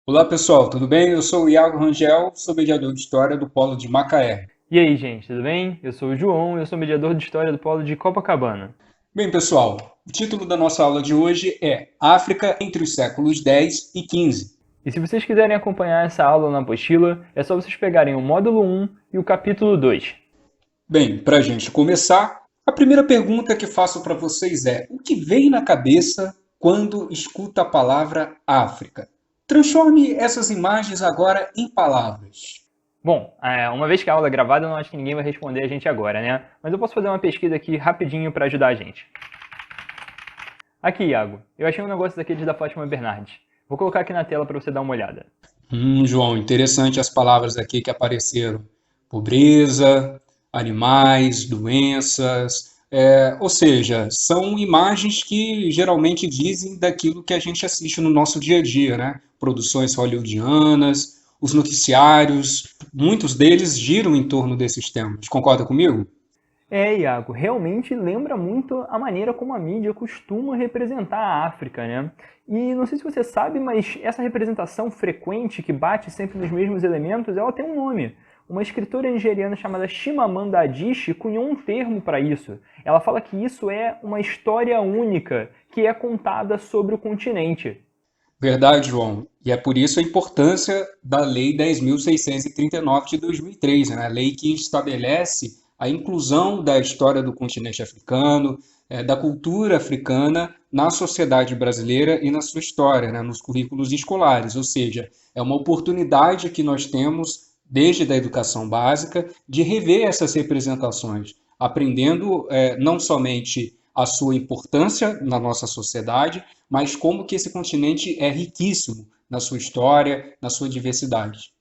Olá pessoal, tudo bem? Eu sou o Iago Rangel, sou mediador de história do Polo de Macaé. E aí, gente, tudo bem? Eu sou o João, eu sou mediador de história do Polo de Copacabana. Bem, pessoal, o título da nossa aula de hoje é África entre os séculos X e XV. E se vocês quiserem acompanhar essa aula na apostila, é só vocês pegarem o módulo 1 e o capítulo 2. Bem, para a gente começar, a primeira pergunta que faço para vocês é: o que vem na cabeça quando escuta a palavra África? Transforme essas imagens agora em palavras. Bom, uma vez que a aula é gravada, eu não acho que ninguém vai responder a gente agora, né? Mas eu posso fazer uma pesquisa aqui rapidinho para ajudar a gente. Aqui, Iago, eu achei um negócio daquele da Fátima Bernardes. Vou colocar aqui na tela para você dar uma olhada. João, interessante as palavras aqui que apareceram. Pobreza, animais, doenças, ou seja, são imagens que geralmente dizem daquilo que a gente assiste no nosso dia a dia, né? Produções hollywoodianas, os noticiários, muitos deles giram em torno desses temas. Concorda comigo? Iago, realmente lembra muito a maneira como a mídia costuma representar a África, né? E não sei se você sabe, mas essa representação frequente, que bate sempre nos mesmos elementos, ela tem um nome. Uma escritora nigeriana chamada Chimamanda Adichie cunhou um termo para isso. Ela fala que isso é uma história única que é contada sobre o continente. Verdade, João. E é por isso a importância da Lei 10.639 de 2003, né? A lei que estabelece a inclusão da história do continente africano, da cultura africana na sociedade brasileira e na sua história, né? Nos currículos escolares. Ou seja, é uma oportunidade que nós temos, desde a educação básica, de rever essas representações, aprendendo não somente a sua importância na nossa sociedade, mas como que esse continente é riquíssimo na sua história, na sua diversidade.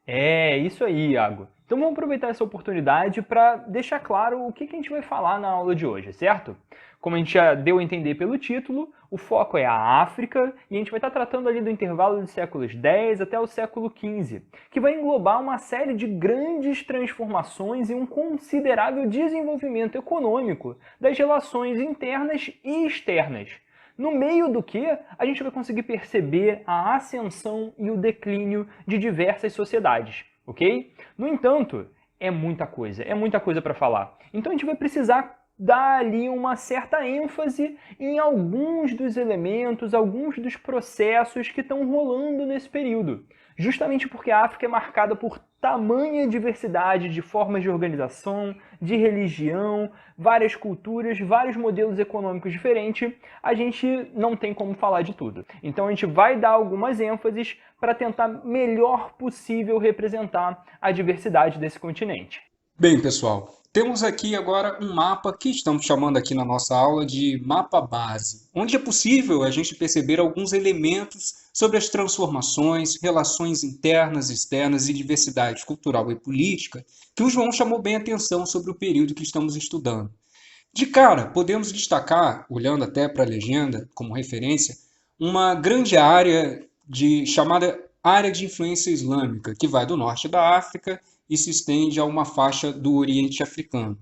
É, isso aí, Iago. Então vamos aproveitar essa oportunidade para deixar claro o que a gente vai falar na aula de hoje, certo? Como a gente já deu a entender pelo título, o foco é a África e a gente vai estar tratando ali do intervalo dos séculos X até o século XV, que vai englobar uma série de grandes transformações e um considerável desenvolvimento econômico das relações internas e externas. No meio do que a gente vai conseguir perceber a ascensão e o declínio de diversas sociedades, ok? No entanto, é muita coisa para falar. Então a gente vai precisar dar ali uma certa ênfase em alguns dos elementos, alguns dos processos que estão rolando nesse período. Justamente porque a África é marcada por tamanha diversidade de formas de organização, de religião, várias culturas, vários modelos econômicos diferentes, a gente não tem como falar de tudo. Então a gente vai dar algumas ênfases para tentar melhor possível representar a diversidade desse continente. Bem, pessoal, temos aqui agora um mapa que estamos chamando aqui na nossa aula de mapa base, onde é possível a gente perceber alguns elementos sobre as transformações, relações internas, externas e diversidade cultural e política que o João chamou bem a atenção sobre o período que estamos estudando. De cara, podemos destacar, olhando até para a legenda como referência, uma grande área chamada área de influência islâmica, que vai do norte da África e se estende a uma faixa do Oriente Africano.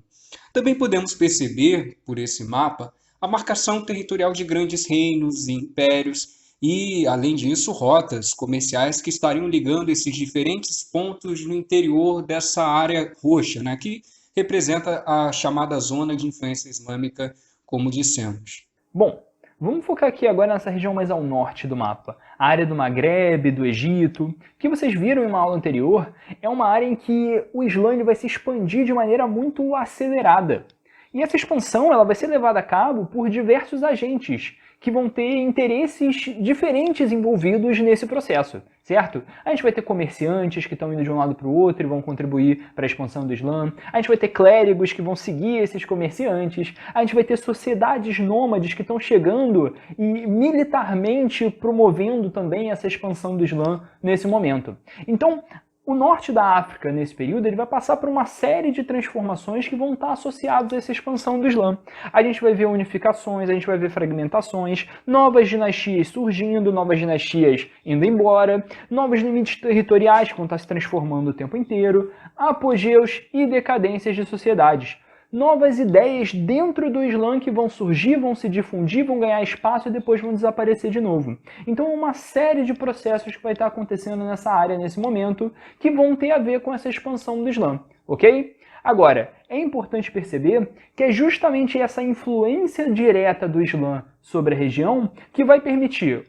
Também podemos perceber, por esse mapa, a marcação territorial de grandes reinos e impérios e, além disso, rotas comerciais que estariam ligando esses diferentes pontos no interior dessa área roxa, né, que representa a chamada zona de influência islâmica, como dissemos. Bom, vamos focar aqui agora nessa região mais ao norte do mapa. A área do Maghreb, do Egito. O que vocês viram em uma aula anterior é uma área em que o Islã vai se expandir de maneira muito acelerada. E essa expansão ela vai ser levada a cabo por diversos agentes que vão ter interesses diferentes envolvidos nesse processo, certo? A gente vai ter comerciantes que estão indo de um lado para o outro e vão contribuir para a expansão do Islã. A gente vai ter clérigos que vão seguir esses comerciantes. A gente vai ter sociedades nômades que estão chegando e militarmente promovendo também essa expansão do Islã nesse momento. Então, o norte da África, nesse período, ele vai passar por uma série de transformações que vão estar associados a essa expansão do Islã. A gente vai ver unificações, a gente vai ver fragmentações, novas dinastias surgindo, novas dinastias indo embora, novos limites territoriais que vão estar se transformando o tempo inteiro, apogeus e decadências de sociedades. novas ideias dentro do Islã que vão surgir, vão se difundir, vão ganhar espaço e depois vão desaparecer de novo. Então, uma série de processos que vai estar acontecendo nessa área nesse momento que vão ter a ver com essa expansão do Islã, ok? Agora, é importante perceber que é justamente essa influência direta do Islã sobre a região que vai permitir,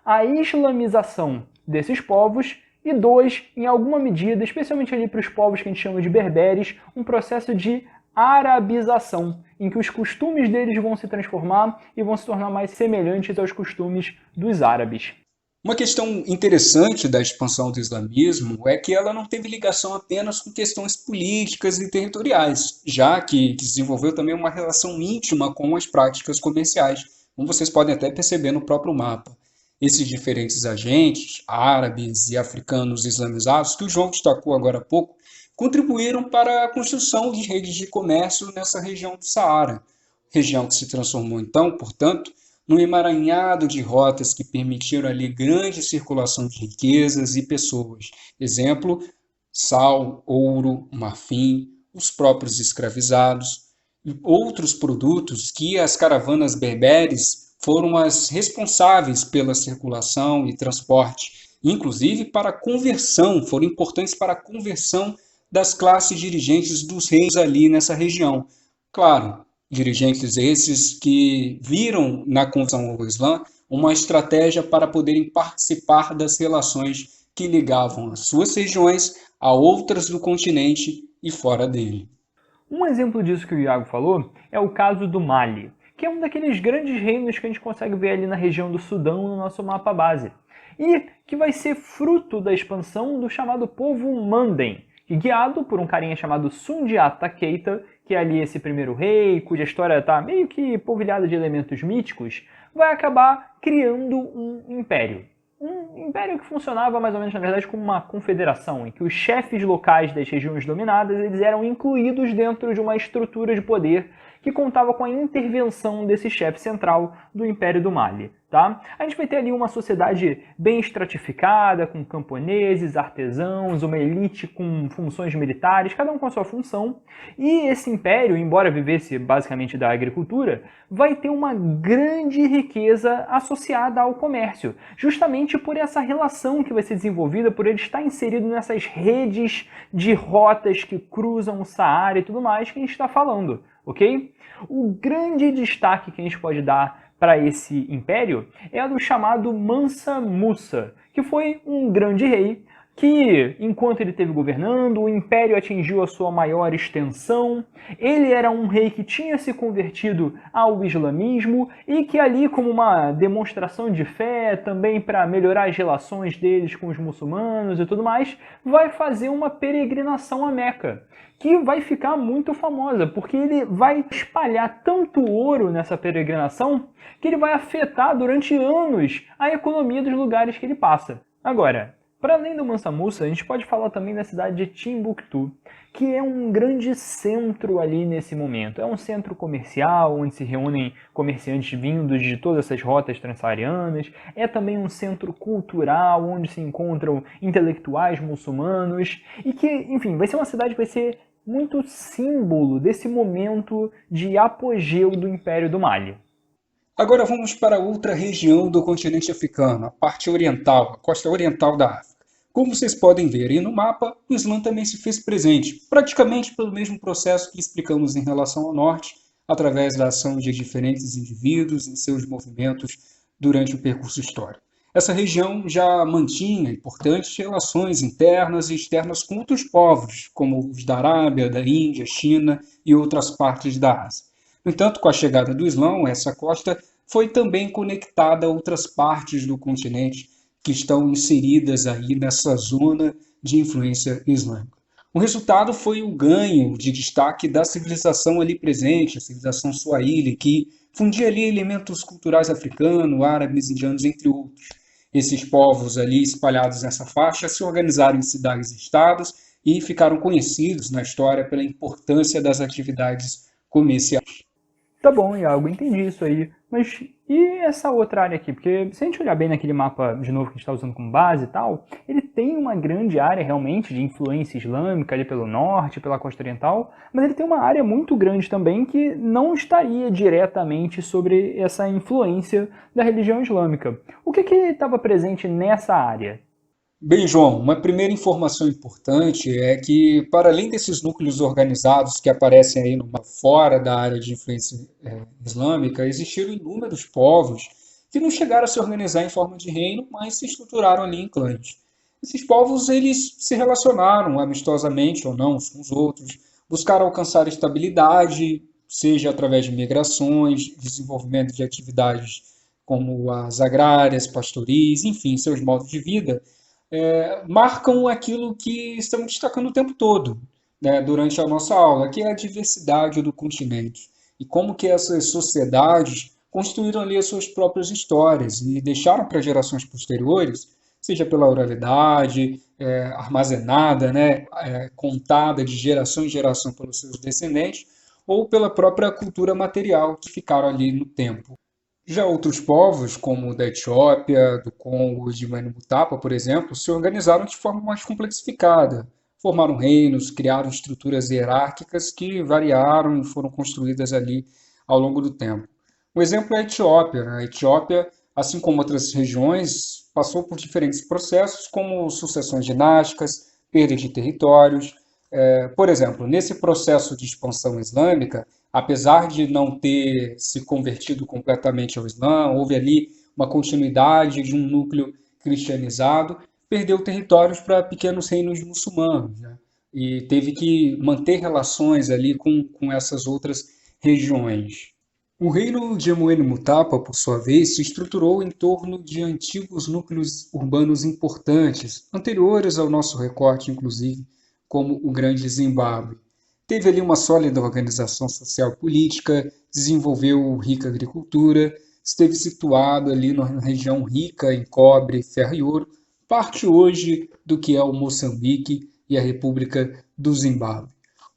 a islamização desses povos e 2, em alguma medida, especialmente ali para os povos que a gente chama de berberes, um processo de arabização, em que os costumes deles vão se transformar e vão se tornar mais semelhantes aos costumes dos árabes. Uma questão interessante da expansão do islamismo é que ela não teve ligação apenas com questões políticas e territoriais, já que desenvolveu também uma relação íntima com as práticas comerciais, como vocês podem até perceber no próprio mapa. Esses diferentes agentes, árabes e africanos islamizados, que o João destacou agora há pouco, contribuíram para a construção de redes de comércio nessa região do Saara, região que se transformou então, portanto, num emaranhado de rotas que permitiram ali grande circulação de riquezas e pessoas. Exemplo, sal, ouro, marfim, os próprios escravizados e outros produtos que as caravanas berberes foram as responsáveis pela circulação e transporte, inclusive para a conversão, foram importantes para a conversão das classes dirigentes dos reis ali nessa região. Claro, dirigentes esses que viram na conversão ao Islã uma estratégia para poderem participar das relações que ligavam as suas regiões a outras do continente e fora dele. Um exemplo disso que o Iago falou é o caso do Mali, que é um daqueles grandes reinos que a gente consegue ver ali na região do Sudão no nosso mapa base, e que vai ser fruto da expansão do chamado povo Manden, que guiado por um carinha chamado Sundiata Keita, que é ali esse primeiro rei, cuja história está meio que polvilhada de elementos míticos, vai acabar criando um império. Um império que funcionava mais ou menos, na verdade, como uma confederação, em que os chefes locais das regiões dominadas eles eram incluídos dentro de uma estrutura de poder que contava com a intervenção desse chefe central do Império do Mali. Tá? A gente vai ter ali uma sociedade bem estratificada, com camponeses, artesãos, uma elite com funções militares, cada um com a sua função. E esse império, embora vivesse basicamente da agricultura, vai ter uma grande riqueza associada ao comércio, justamente por essa relação que vai ser desenvolvida, por ele estar inserido nessas redes de rotas que cruzam o Saara e tudo mais que a gente está falando, ok? O grande destaque que a gente pode dar para esse império é o do chamado Mansa Musa, que foi um grande rei que, enquanto ele esteve governando, o império atingiu a sua maior extensão. Ele era um rei que tinha se convertido ao islamismo e que ali, como uma demonstração de fé, também para melhorar as relações deles com os muçulmanos e tudo mais, vai fazer uma peregrinação a Meca, que vai ficar muito famosa, porque ele vai espalhar tanto ouro nessa peregrinação que ele vai afetar durante anos a economia dos lugares que ele passa. Agora, para além do Mansa Musa, a gente pode falar também da cidade de Timbuktu, que é um grande centro ali nesse momento. É um centro comercial, onde se reúnem comerciantes vindos de todas essas rotas transsaarianas. É também um centro cultural, onde se encontram intelectuais muçulmanos. E que, enfim, vai ser uma cidade que vai ser muito símbolo desse momento de apogeu do Império do Mali. Agora vamos para outra região do continente africano, a parte oriental, a costa oriental da África. Como vocês podem ver aí no mapa, o Islã também se fez presente, praticamente pelo mesmo processo que explicamos em relação ao norte, através da ação de diferentes indivíduos em seus movimentos durante o percurso histórico. Essa região já mantinha importantes relações internas e externas com outros povos, como os da Arábia, da Índia, China e outras partes da Ásia. No entanto, com a chegada do Islã, essa costa foi também conectada a outras partes do continente que estão inseridas aí nessa zona de influência islâmica. O resultado foi o ganho de destaque da civilização ali presente, a civilização Swahili, que fundia ali elementos culturais africanos, árabes, indianos, entre outros. Esses povos ali espalhados nessa faixa se organizaram em cidades e estados e ficaram conhecidos na história pela importância das atividades comerciais. Tá bom, Iago, entendi isso aí. Mas e essa outra área aqui? Porque se a gente olhar bem naquele mapa, de novo, que a gente está usando como base e tal, ele tem uma grande área realmente de influência islâmica ali pelo norte, pela costa oriental, mas ele tem uma área muito grande também que não estaria diretamente sobre essa influência da religião islâmica. O que estava presente nessa área? Bem, João, uma primeira informação importante é que, para além desses núcleos organizados que aparecem aí no mapa fora da área de influência islâmica, existiram inúmeros povos que não chegaram a se organizar em forma de reino, mas se estruturaram ali em clãs. Esses povos eles se relacionaram amistosamente ou não uns com os outros, buscaram alcançar estabilidade, seja através de migrações, desenvolvimento de atividades como as agrárias, pastoris, enfim, seus modos de vida marcam aquilo que estamos destacando o tempo todo, né, durante a nossa aula, que é a diversidade do continente. E como que essas sociedades construíram ali as suas próprias histórias e deixaram para gerações posteriores, seja pela oralidade, armazenada, né, contada de geração em geração pelos seus descendentes, ou pela própria cultura material que ficaram ali no tempo. Já outros povos, como o da Etiópia, do Congo e de Mani-Mutapa, por exemplo, se organizaram de forma mais complexificada. Formaram reinos, criaram estruturas hierárquicas que variaram e foram construídas ali ao longo do tempo. Um exemplo é a Etiópia, né? A Etiópia, assim como outras regiões, passou por diferentes processos, como sucessões dinásticas, perda de territórios. Por exemplo, nesse processo de expansão islâmica, apesar de não ter se convertido completamente ao Islã, houve ali uma continuidade de um núcleo cristianizado, perdeu territórios para pequenos reinos muçulmanos, né? E teve que manter relações ali com essas outras regiões. O reino de Muene-Mutapa, por sua vez, se estruturou em torno de antigos núcleos urbanos importantes, anteriores ao nosso recorte, inclusive, como o Grande Zimbábue. Teve ali uma sólida organização social e política, desenvolveu rica agricultura, esteve situado ali na região rica em cobre, ferro e ouro, parte hoje do que é o Moçambique e a República do Zimbábue.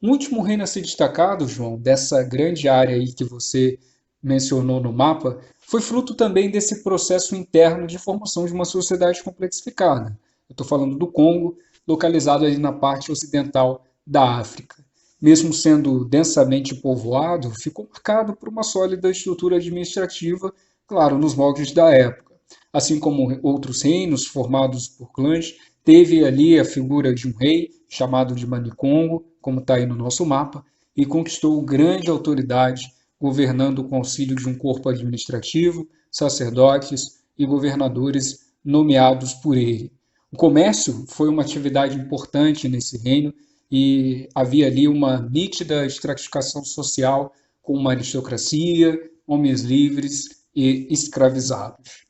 Um último reino a ser destacado, João, dessa grande área aí que você mencionou no mapa, foi fruto também desse processo interno de formação de uma sociedade complexificada. Eu estou falando do Congo, localizado ali na parte ocidental da África. Mesmo sendo densamente povoado, ficou marcado por uma sólida estrutura administrativa, claro, nos moldes da época. Assim como outros reinos formados por clãs, teve ali a figura de um rei, chamado de Manicongo, como está aí no nosso mapa, e conquistou grande autoridade, governando com auxílio de um corpo administrativo, sacerdotes e governadores nomeados por ele. O comércio foi uma atividade importante nesse reino e havia ali uma nítida estratificação social com uma aristocracia, homens livres e escravizados.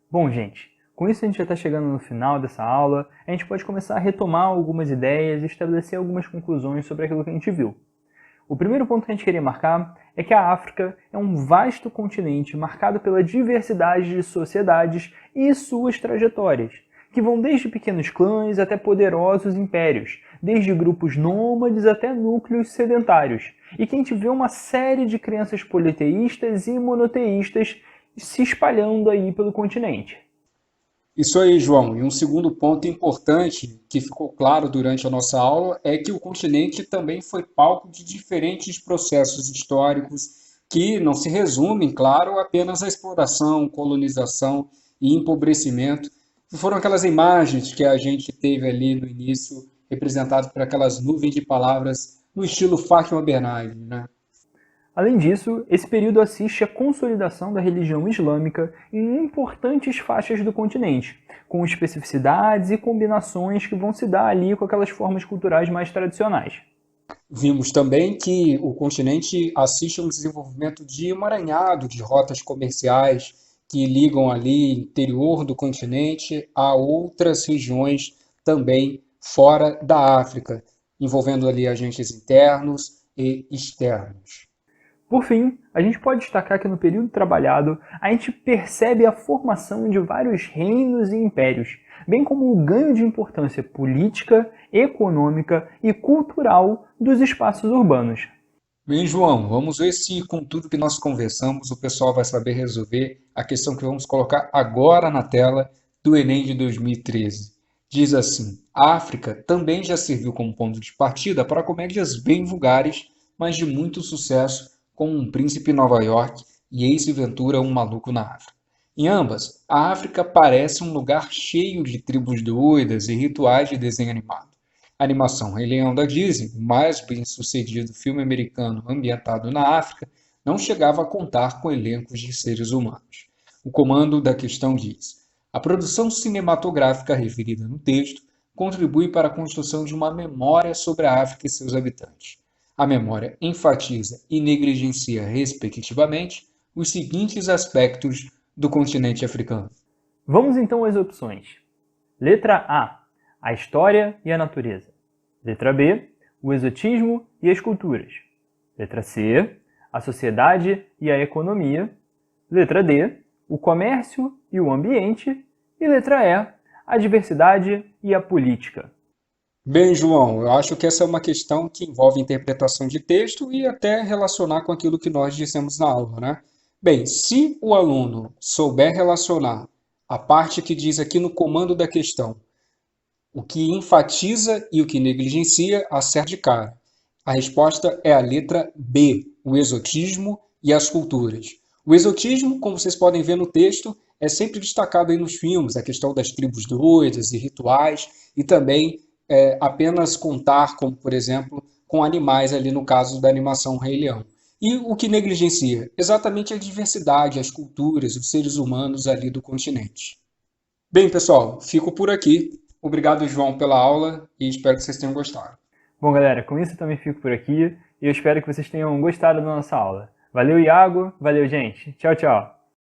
Bom, gente, com isso a gente já está chegando no final dessa aula, a gente pode começar a retomar algumas ideias e estabelecer algumas conclusões sobre aquilo que a gente viu. O primeiro ponto que a gente queria marcar é que a África é um vasto continente marcado pela diversidade de sociedades e suas trajetórias, que vão desde pequenos clãs até poderosos impérios, desde grupos nômades até núcleos sedentários, e que a gente vê uma série de crenças politeístas e monoteístas se espalhando aí pelo continente. Isso aí, João. E um segundo ponto importante que ficou claro durante a nossa aula é que o continente também foi palco de diferentes processos históricos que não se resumem, claro, apenas à exploração, colonização e empobrecimento, que foram aquelas imagens que a gente teve ali no início, representadas por aquelas nuvens de palavras no estilo Fátima Bernardes, né? Além disso, esse período assiste à consolidação da religião islâmica em importantes faixas do continente, com especificidades e combinações que vão se dar ali com aquelas formas culturais mais tradicionais. Vimos também que o continente assiste a um desenvolvimento de emaranhado de rotas comerciais que ligam ali o interior do continente a outras regiões também fora da África, envolvendo ali agentes internos e externos. Por fim, a gente pode destacar que no período trabalhado, a gente percebe a formação de vários reinos e impérios, bem como o ganho de importância política, econômica e cultural dos espaços urbanos. Bem, João, vamos ver se com tudo que nós conversamos o pessoal vai saber resolver a questão que vamos colocar agora na tela do Enem de 2013. Diz assim: a África também já serviu como ponto de partida para comédias bem vulgares, mas de muito sucesso, como Um Príncipe em Nova York e Ace Ventura, Um Maluco na África. Em ambas, a África parece um lugar cheio de tribos doidas e rituais de desenho animado. A animação Rei Leão da Disney, o mais bem-sucedido filme americano ambientado na África, não chegava a contar com elencos de seres humanos. O comando da questão diz: a produção cinematográfica referida no texto contribui para a construção de uma memória sobre a África e seus habitantes. A memória enfatiza e negligencia, respectivamente, os seguintes aspectos do continente africano. Vamos então às opções. Letra A história e a natureza. Letra B, o exotismo e as culturas. Letra C, a sociedade e a economia. Letra D, o comércio e o ambiente. E letra E, a diversidade e a política. Bem, João, eu acho que essa é uma questão que envolve interpretação de texto e até relacionar com aquilo que nós dissemos na aula, né? Bem, se o aluno souber relacionar a parte que diz aqui no comando da questão, o que enfatiza e o que negligencia, acerta de cara. A resposta é a letra B, o exotismo e as culturas. O exotismo, como vocês podem ver no texto, é sempre destacado aí nos filmes, a questão das tribos doidas e rituais, e também apenas contar, como por exemplo, com animais ali no caso da animação Rei Leão. E o que negligencia? Exatamente a diversidade, as culturas, os seres humanos ali do continente. Bem, pessoal, fico por aqui. Obrigado, João, pela aula e espero que vocês tenham gostado. Bom, galera, com isso eu também fico por aqui e eu espero que vocês tenham gostado da nossa aula. Valeu, Iago. Valeu, gente. Tchau, tchau.